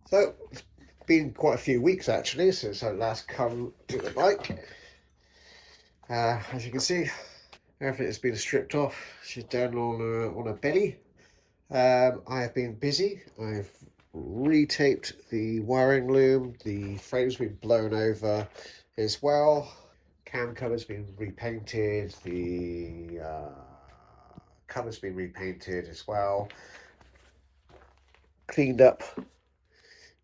So it's been quite a few weeks actually since I last come to the bike. As you can see, everything has been stripped off. She's down on her belly. I have been busy. I've retaped the wiring loom. The frame's been blown over as well. Cam cover's been repainted. The cover's been repainted as well. Cleaned up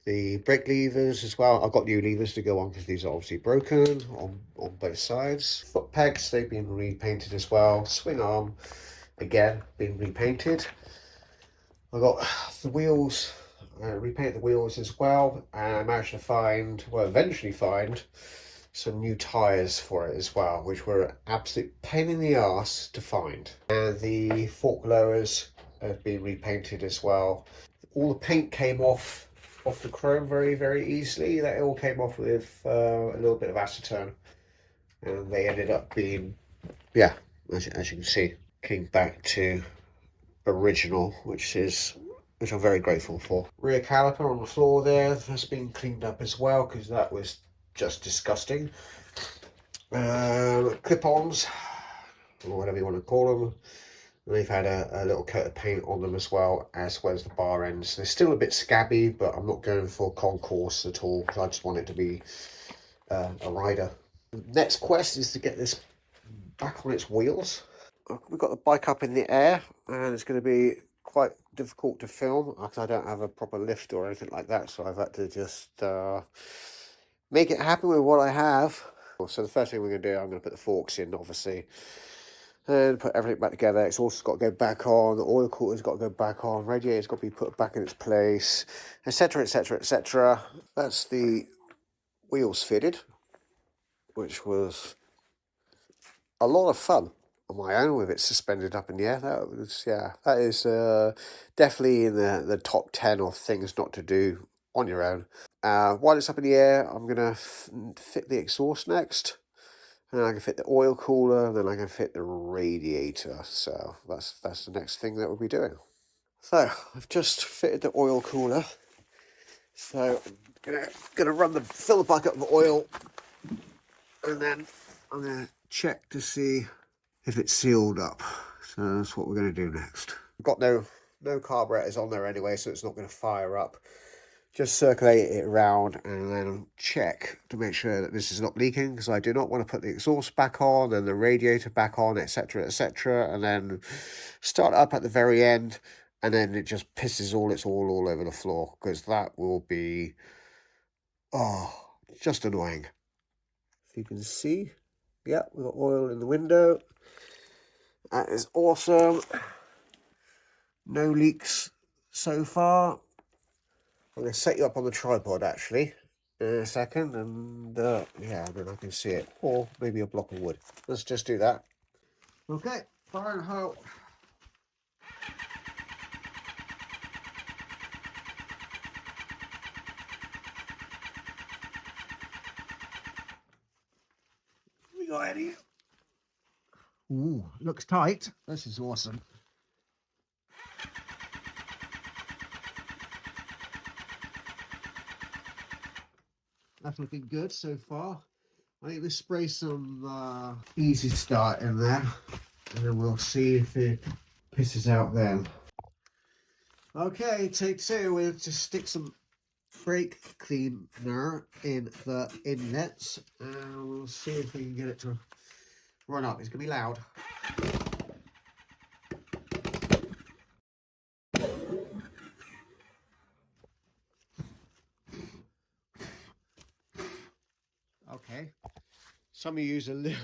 the brake levers as well. I've got new levers to go on because these are obviously broken on both sides. Foot pegs, they've been repainted as well. Swing arm, again, been repainted. I got the wheels, repainted the wheels as well, and I managed to find, well, eventually find some new tyres for it as well, which were an absolute pain in the arse to find. And the fork lowers have been repainted as well. All the paint came off the chrome very easily. That all came off with a little bit of acetone, and they ended up being, yeah, as you can see, came back to original, which I'm very grateful for. Rear caliper on the floor there has been cleaned up as well because that was just disgusting. Clip-ons, or whatever you want to call them, they've had a little coat of paint on them as well as the bar ends. They're still a bit scabby, but I'm not going for concourse at all because I just want it to be a rider. Next quest is to get this back on its wheels. We've got the bike up in the air, and it's going to be quite difficult to film because I don't have a proper lift or anything like that, so I've had to just make it happen with what I have. So the first thing we're going to do, I'm going to put the forks in, obviously, and put everything back together. It's also got to go back on, the oil cooler's got to go back on, radiator's got to be put back in its place, etc, etc, etc. That's the wheels fitted, which was a lot of fun on my own with it suspended up in the air. That is definitely in the top 10 of things not to do on your own. While it's up in the air, I'm going to fit the exhaust next. And I can fit the oil cooler, and then I can fit the radiator. So that's the next thing that we'll be doing. So I've just fitted the oil cooler. So I'm gonna fill the bucket with oil, and then I'm gonna check to see if it's sealed up. So that's what we're gonna do next. I've got no carburetors on there anyway, so it's not gonna fire up. Just circulate it around and then check to make sure that this is not leaking, because I do not want to put the exhaust back on and the radiator back on, etc, etc, and then start up at the very end and then it just pisses all over the floor, because that will be just annoying. If you can see, yeah, we've got oil in the window. That is awesome. No leaks so far. I'm going to set you up on the tripod actually in a second, and yeah, then I can see it, or maybe a block of wood. Let's just do that. Okay, fire and hoe. We got any? Ooh, looks tight. This is awesome. That's looking good so far. I think let's spray some easy start in there, and then we'll see if it pisses out then. Okay, take two. We'll just stick some brake cleaner in the inlets, and we'll see if we can get it to run up. It's going to be loud. Okay, some of you use a little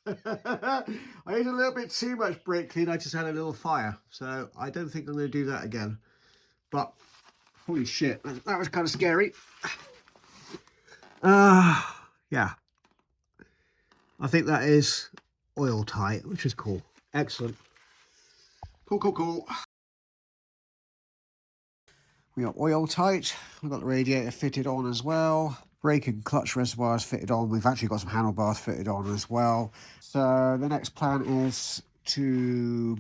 I used a little bit too much brake clean. I just had a little fire, so I don't think I'm going to do that again. But holy shit, that was kind of scary. Yeah, I think that is oil tight, which is cool. Excellent. Cool. We got oil tight. We've got the radiator fitted on as well. Brake and clutch reservoirs fitted on. We've actually got some handlebars fitted on as well. So the next plan is to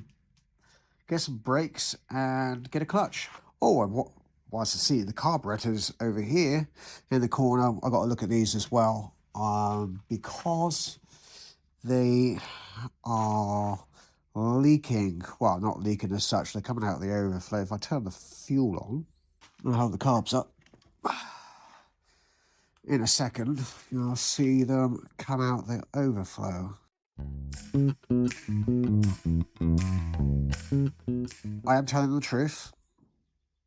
get some brakes and get a clutch. Oh, and whilst I see the carburetors over here in the corner, I've got to look at these as well, because they are leaking. Well, not leaking as such, they're coming out of the overflow. If I turn the fuel on, I'll have the carbs up. In a second, you'll see them come out the overflow. I am telling the truth.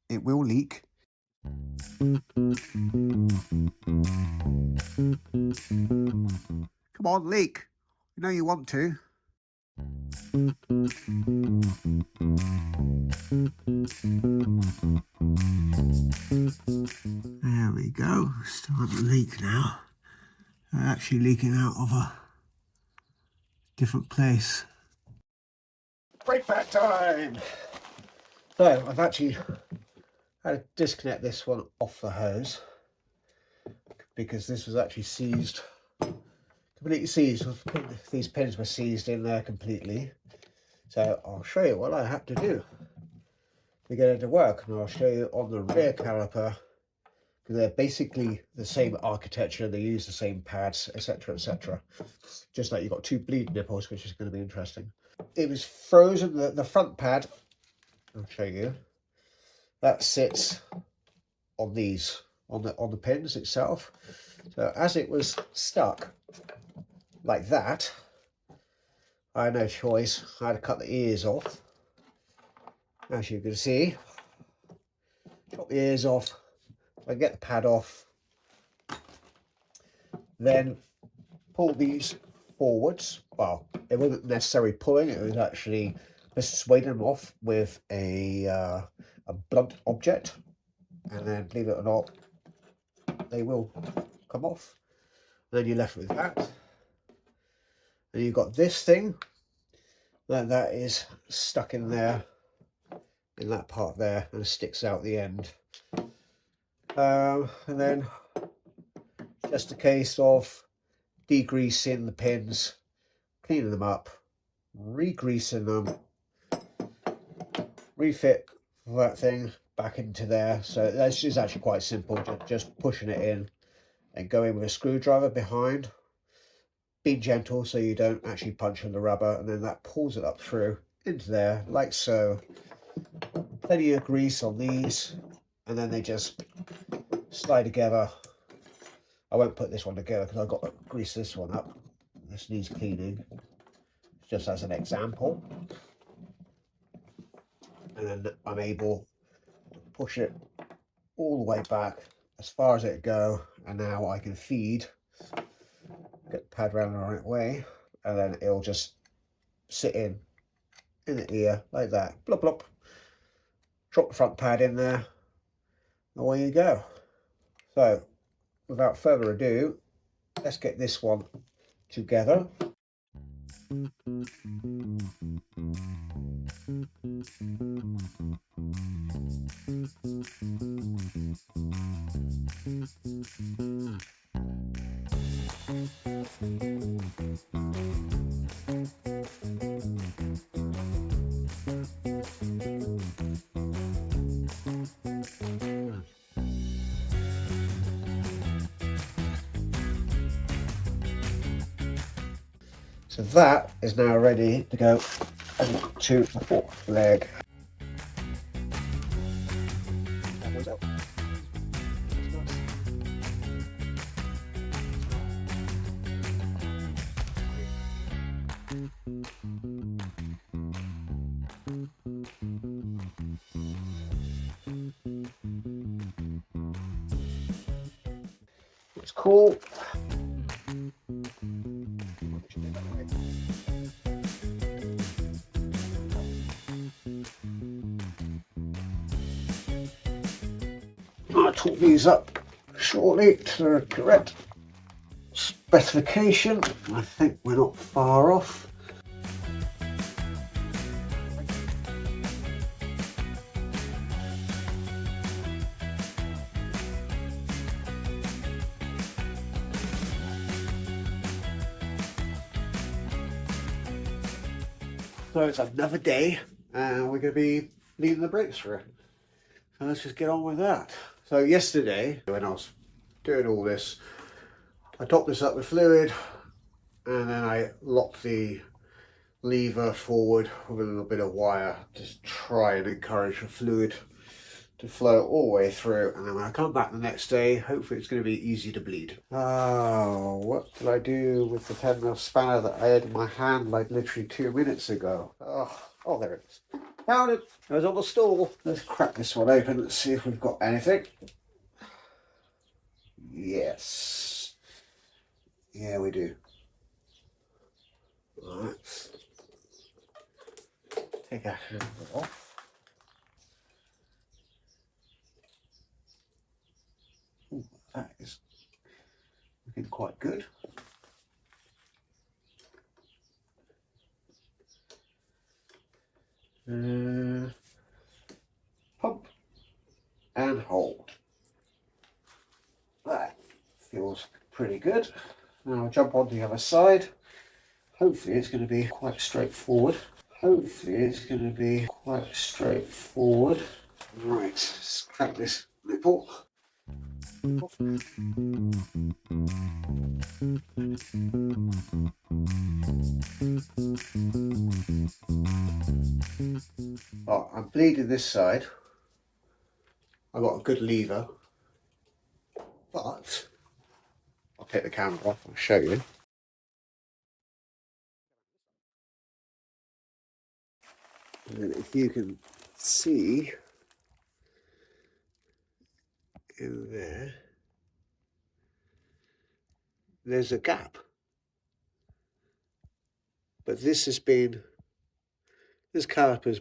It will leak. Come on, leak. You know you want to. There we go. Starting to leak now. They're actually leaking out of a different place. Brake pad time! So I've actually had to disconnect this one off the hose because this was actually seized, completely seized. These pins were seized in there completely. So I'll show you what I had to do to get it to work, and I'll show you on the rear caliper, because they're basically the same architecture, they use the same pads, etc, etc. Just like you've got two bleed nipples, which is going to be interesting. It was frozen, the front pad, I'll show you, that sits on these, on the pins itself. So as it was stuck like that, I had no choice. I had to cut the ears off. As you can see, chop the ears off. I get the pad off, then pull these forwards. Well, it wasn't necessarily pulling; it was actually persuading them off with a blunt object, and then believe it or not, they will come off. And then you're left with that. And you've got this thing that is stuck in there, in that part there, and sticks out the end. And then just a case of degreasing the pins, cleaning them up, re-greasing them, refit that thing back into there. So that's just actually quite simple, just pushing it in and go in with a screwdriver behind. Be gentle so you don't actually punch on the rubber, and then that pulls it up through into there like so. Plenty of grease on these, and then they just slide together. I won't put this one together because I've got to grease this one up. This needs cleaning, just as an example. And then I'm able to push it all the way back as far as it go, and now I can feed, get the pad around the right way, and then it'll just sit in the ear like that. Blop blop. Drop the front pad in there. Away you go. So without further ado, let's get this one together. So that is now ready to go to the fourth leg. That goes out. It's cool. I'll talk these up shortly to the correct specification. I think we're not far off. So it's another day, and we're going to be leaving the brakes through. So let's just get on with that. So yesterday, when I was doing all this, I topped this up with fluid and then I locked the lever forward with a little bit of wire, just try and encourage the fluid to flow all the way through, and then when I come back the next day, hopefully it's going to be easy to bleed. Oh, what did I do with the 10mm spanner that I had in my hand like literally 2 minutes ago? Oh, there it is. Found it. It was on the stool. Let's crack this one open and see if we've got anything. Yes. Yeah, we do. Right. Take our hand off. Ooh, that is looking quite good. Pump and hold. That feels pretty good. Now I'll jump on the other side. Hopefully it's going to be quite straightforward. Right, let's crack this nipple. Oh, I'm bleeding this side. I've got a good lever, but I'll take the camera off and show you. And if you can see in there, there's a gap. But this caliper's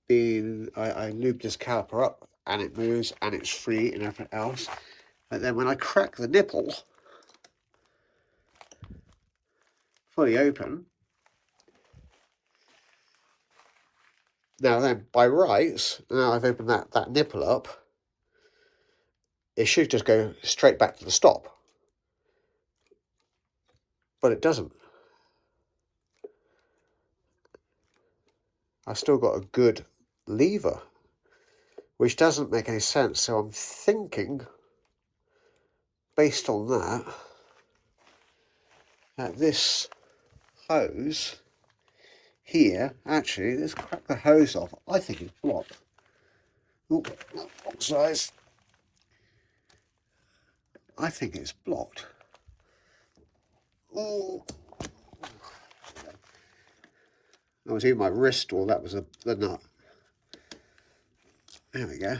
been, I lubed this caliper up and it moves and it's free and everything else. And then when I crack the nipple fully open, now then by rights, now I've opened that nipple up, it should just go straight back to the stop. But it doesn't. I've still got a good lever, which doesn't make any sense. So I'm thinking, based on that this hose here, actually, let's crack the hose off. I think it's blocked. Oh, wrong size. I think it's blocked. Oh, that was either my wrist or that was the nut. There we go.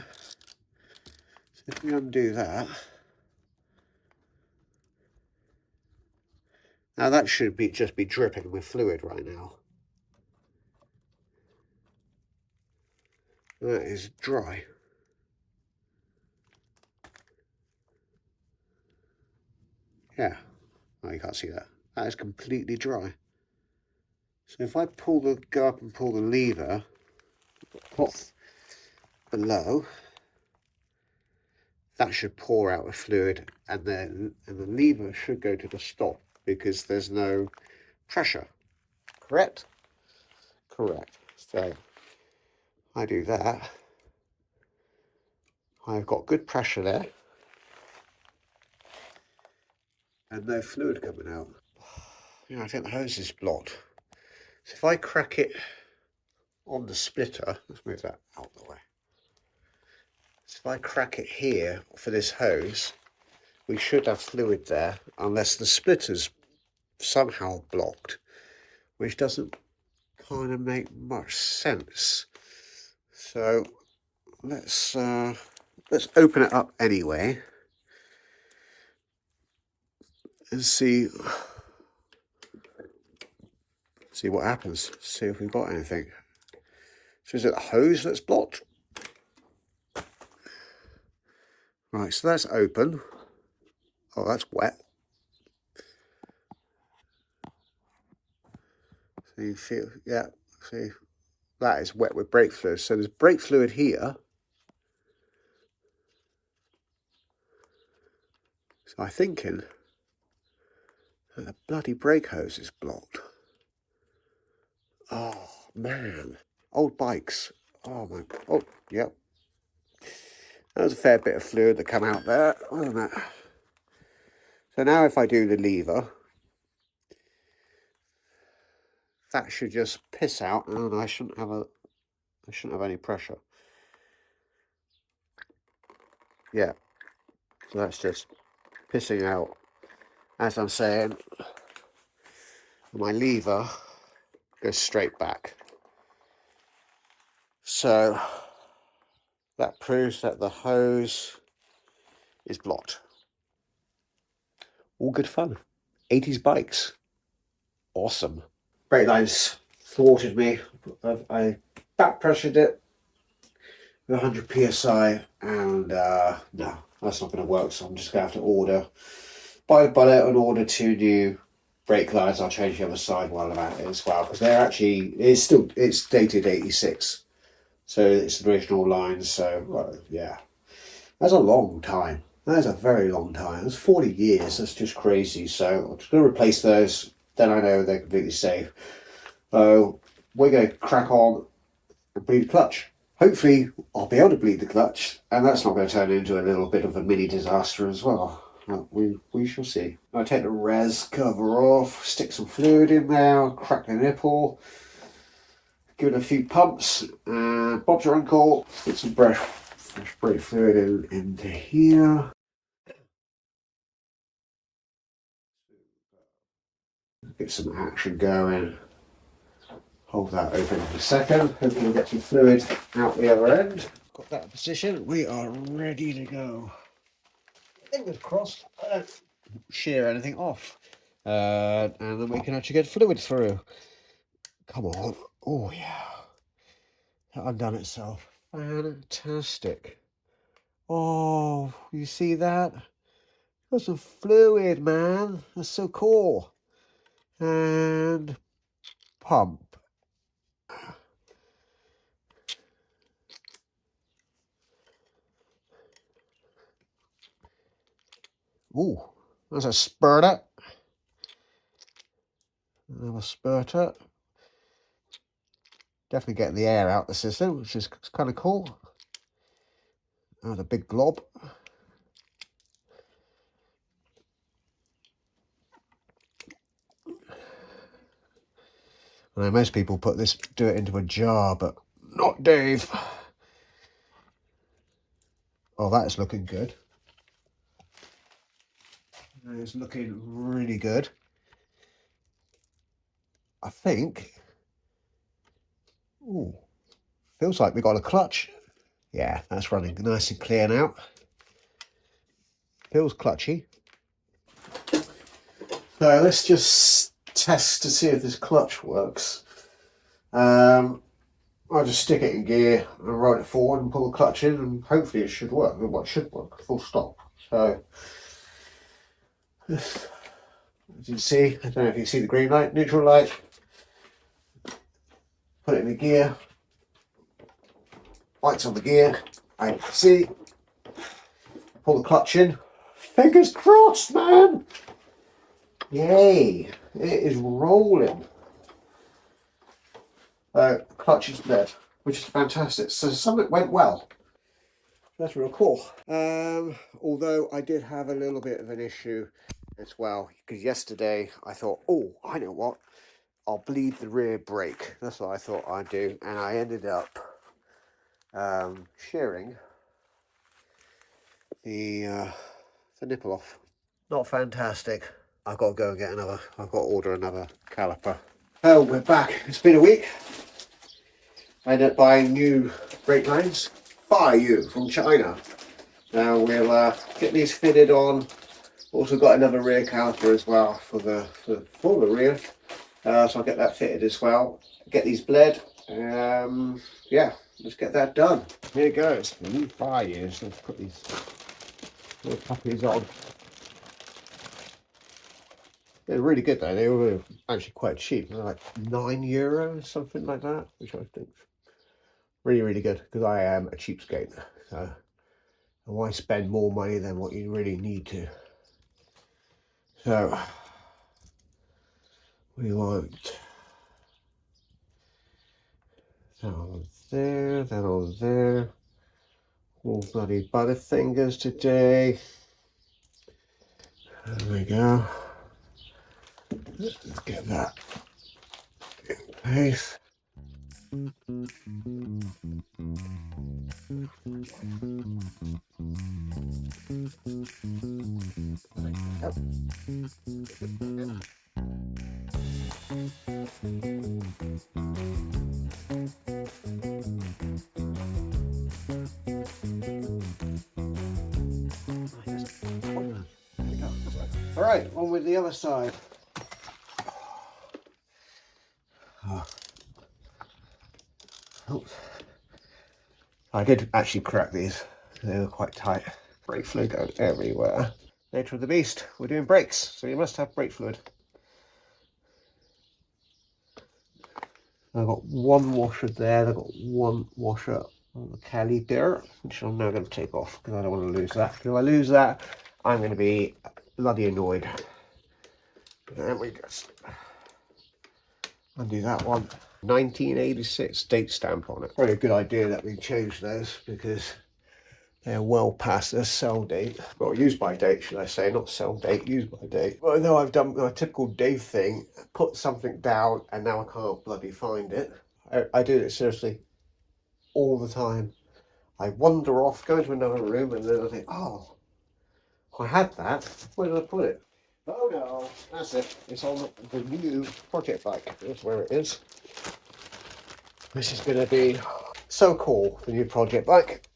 So if we undo that, now that should just be dripping with fluid right now. That is dry. Yeah, oh, you can't see that. That is completely dry. So if I go up and pull the lever off below, that should pour out the fluid, and the lever should go to the stop because there's no pressure. Correct? Correct. So I do that. I've got good pressure there and no fluid coming out. I think the hose is blocked. So if I crack it on the splitter, let's move that out of the way. So if I crack it here for this hose, we should have fluid there, unless the splitter's somehow blocked, which doesn't kind of make much sense. So let's open it up anyway and see what happens. See if we've got anything. So is it the hose that's blocked? Right, so that's open. Oh, that's wet. So you feel, yeah, see, that is wet with brake fluid. So there's brake fluid here. So I'm thinking that the bloody brake hose is blocked. Oh, man. Old bikes. Oh, my, oh, yep. That was a fair bit of fluid that come out there, wasn't it? So now if I do the lever, that should just piss out, and I shouldn't have any pressure. Yeah, so that's just pissing out. As I'm saying, my lever goes straight back. So that proves that the hose is blocked. All good fun. 80s bikes. Awesome. Brake lines thwarted me. I back pressured it with 100 psi, and no, that's not going to work. So I'm just going to have to buy and order 2 new brake lines. I'll change the other side while I'm at it as well, because they're actually, it's dated 86, so it's the original lines. So well, yeah, that's a long time. That is a very long time. It's 40 years. That's just crazy. So I'm just going to replace those. Then I know they're completely safe. So we're going to crack on and bleed the clutch. Hopefully I'll be able to bleed the clutch, and that's not going to turn into a little bit of a mini disaster as well. We shall see. I'll take the res cover off, stick some fluid in there, crack the nipple, give it a few pumps, and bob's your uncle. Stick some fresh brake fluid into here. Get some action going. Hold that open for a second. Hopefully we'll get some fluid out the other end. Got that in position. We are ready to go. Fingers crossed I don't shear anything off. And then we can actually get fluid through. Come on. Oh yeah. That undone itself. Fantastic. Oh, you see that? Got some fluid, man. That's so cool. And pump. Ooh, there's a spurter. Another spurter. Definitely getting the air out the system, which is kind of cool. And a big glob. I know most people do it into a jar, but not Dave. Oh, that's looking good. It's looking really good. I think. Ooh, feels like we got a clutch. Yeah, that's running nice and clear now. Feels clutchy. So let's just test to see if this clutch works. I'll just stick it in gear and ride it forward and pull the clutch in, and hopefully it should work. Well, it should work, full stop. So, as you can see, I don't know if you can see the green light, neutral light. Put it in the gear. Lights on the gear. I can see. Pull the clutch in. Fingers crossed, man! Yay! It is rolling. Clutch is dead, which is fantastic. So something went well. That's real cool. Although I did have a little bit of an issue as well, because yesterday I thought, oh, I know what, I'll bleed the rear brake. That's what I thought I'd do, and I ended up shearing the nipple off. Not fantastic. I've got to go and get another. I've got to order another caliper. Oh, we're back. It's been a week. I ended up buying new brake lines. Fire from China. Now we'll get these fitted on. Also got another rear caliper as well for the rear. So I'll get that fitted as well. Get these bled. Yeah, let's get that done. Here it goes. The new fire. Let's put these little puppies on. They're really good though. They were actually quite cheap. They're like €9, something like that, which I think really, really good, because I am a cheapskate. So why spend more money than what you really need to? So we want that on there, that on there. All bloody butterfingers today. There we go. Let's get that in place. All right, on with the other side. Oh. I did actually crack these. They were quite tight. Brake fluid going everywhere. Nature of the beast. We're doing brakes, so you must have brake fluid. I've got one washer there. I've got one washer on the caliper, which I'm now going to take off because I don't want to lose that. If I lose that, I'm going to be bloody annoyed. Then we just undo that one. 1986 date stamp on it. Probably a good idea that we change those because they're well past their sell date. Well, use by date, should I say, not sell date, use by date. Well, I know I've done a typical Dave thing, put something down and now I can't bloody find it. I do it seriously all the time. I wander off, go into another room, and then I think, oh, I had that. Where did I put it? Oh no, that's it. It's on the new project bike. That's where it is. This is going to be so cool, the new project bike.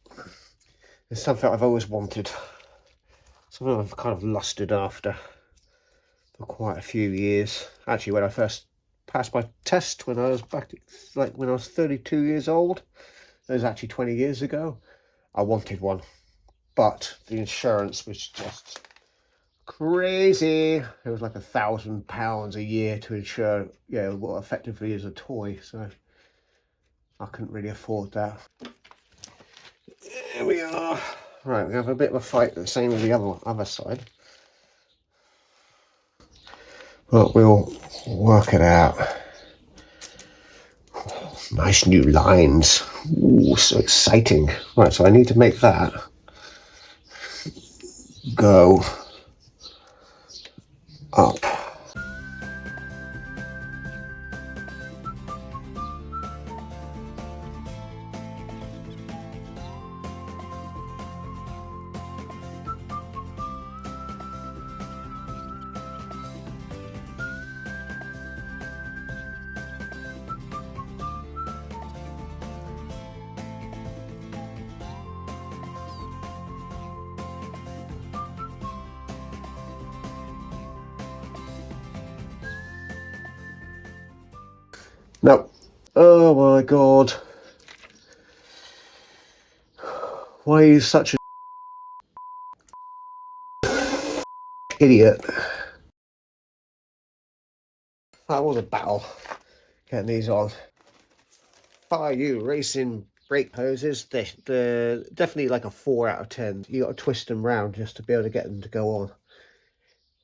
It's something I've always wanted. Something I've kind of lusted after for quite a few years. Actually, when I first passed my test, when I was back, like when I was 32 years old, it was actually 20 years ago, I wanted one. But the insurance was just crazy. It was like £1,000 a year to insure, you know, what effectively is a toy. So I couldn't really afford that. There we are. Right, we have a bit of a fight, the same as the other side. But we'll work it out. Oh, nice new lines. Ooh, so exciting. Right, so I need to make that go up. No. Oh my god. Why are you such an idiot? That was a battle getting these on. Fire you racing brake hoses. They're definitely like a 4 out of 10. You got to twist them round just to be able to get them to go on.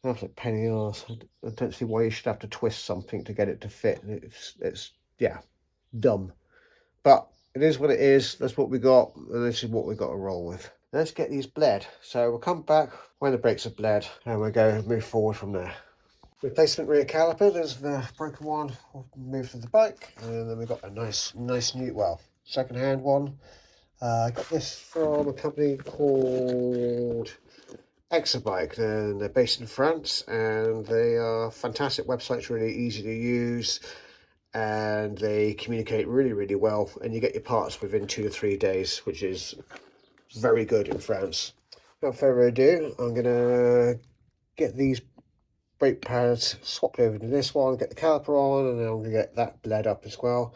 That's a pain in the arse. I don't see why you should have to twist something to get it to fit. It's yeah, dumb. But it is what it is. That's what we got, and this is what we've got to roll with. Let's get these bled. So we'll come back when the brakes are bled, and we'll go move forward from there. Replacement rear caliper. There's the broken one. We'll move to the bike, and then we've got a nice new, well, second-hand one. I got this from a company called Exabike, and they're based in France, and they are fantastic websites, really easy to use, and they communicate really well, and you get your parts within 2 to 3 days, which is very good in France. Without further ado, I'm gonna get these brake pads swapped over to this one, get the caliper on, and then I'm gonna get that bled up as well,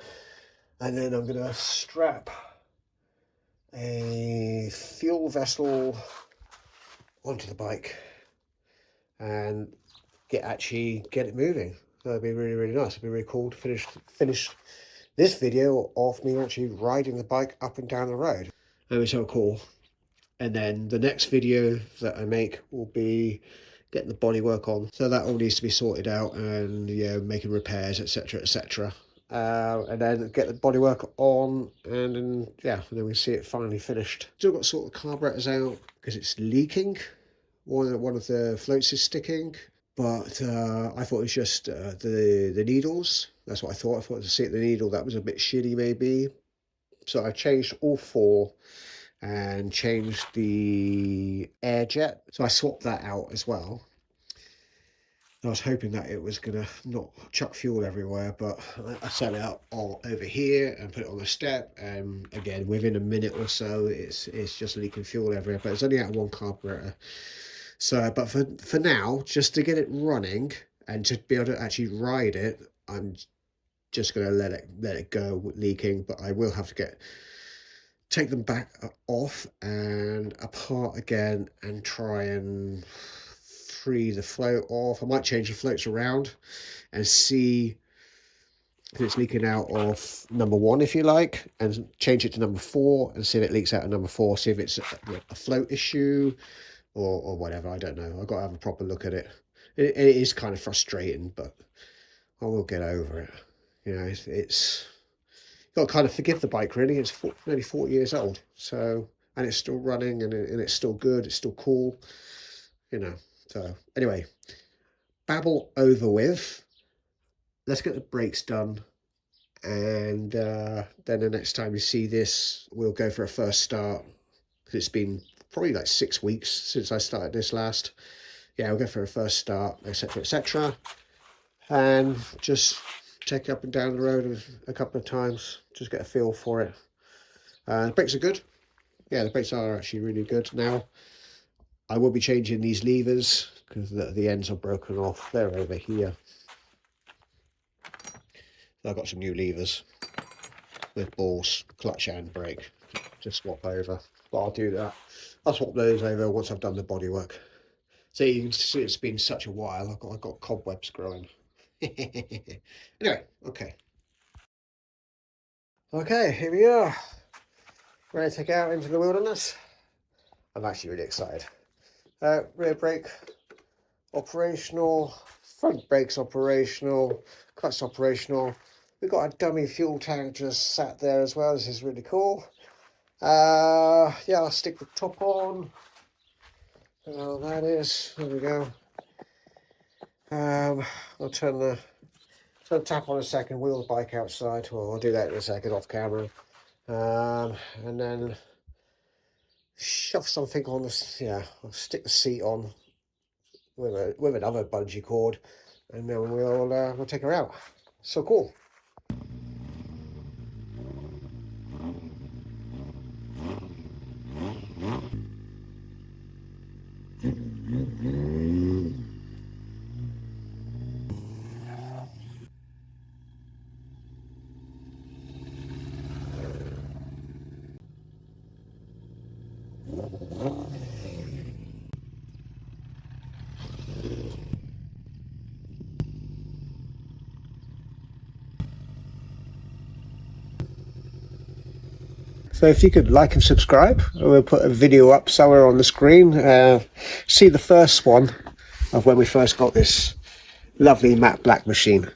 and then I'm gonna strap a fuel vessel onto the bike and get it moving. That'd be really nice. It'd be really cool to finish this video off me actually riding the bike up and down the road. That was so cool. And then the next video that I make will be getting the bodywork on. So that all needs to be sorted out, and yeah, making repairs, etc. and then get the bodywork on, and then yeah, and then we see it finally finished. Still got sort of carburetors out because it's leaking. One of the floats is sticking, but I thought it was just the needles. That's what I thought. I thought to see it the needle that was a bit shitty maybe. So I changed all four and changed the air jet. So I swapped that out as well. I was hoping that it was gonna not chuck fuel everywhere, but I set it up all over here and put it on the step, and again within a minute or so it's just leaking fuel everywhere. But it's only out of one carburetor. So, but for now, just to get it running and to be able to actually ride it, I'm just gonna let it go leaking. But I will have to take them back off and apart again and try and free the float off. I might change the floats around and see if it's leaking out of number 1, if you like, and change it to number 4 and see if it leaks out of number 4, see if it's a float issue or whatever. I don't know. I've got to have a proper look at it. It is kind of frustrating, but I will get over it. You know, it's got to kind of forgive the bike, really. It's nearly 40 years old, so, and it's still running, and it's still good, it's still cool, you know. So anyway, babble over with. Let's get the brakes done, and then the next time you see this, we'll go for a first start, because it's been probably like 6 weeks since I started this last. Yeah, we'll go for a first start, etc, etc, and just take it up and down the road a couple of times, just get a feel for it. The brakes are good. Yeah, the brakes are actually really good. Now I will be changing these levers because the ends are broken off. They're over here. So I've got some new levers with balls, clutch and brake to swap over. But I'll do that. I'll swap those over once I've done the bodywork. So you can see it's been such a while. I've got cobwebs growing. Anyway, okay. Okay, here we are. Ready to take out into the wilderness. I'm actually really excited. Rear brake operational, front brakes operational, clutch operational. We've got a dummy fuel tank just sat there as well. This is really cool. Yeah, I'll stick the top on. That is, there we go. I'll turn the tap on a second, wheel the bike outside. Well, I'll do that in a second off camera. And then shove something on this. Yeah, I'll stick the seat on with another bungee cord, and then we'll take her out. So cool. So if you could like and subscribe, we'll put a video up somewhere on the screen. See the first one of when we first got this lovely matte black machine.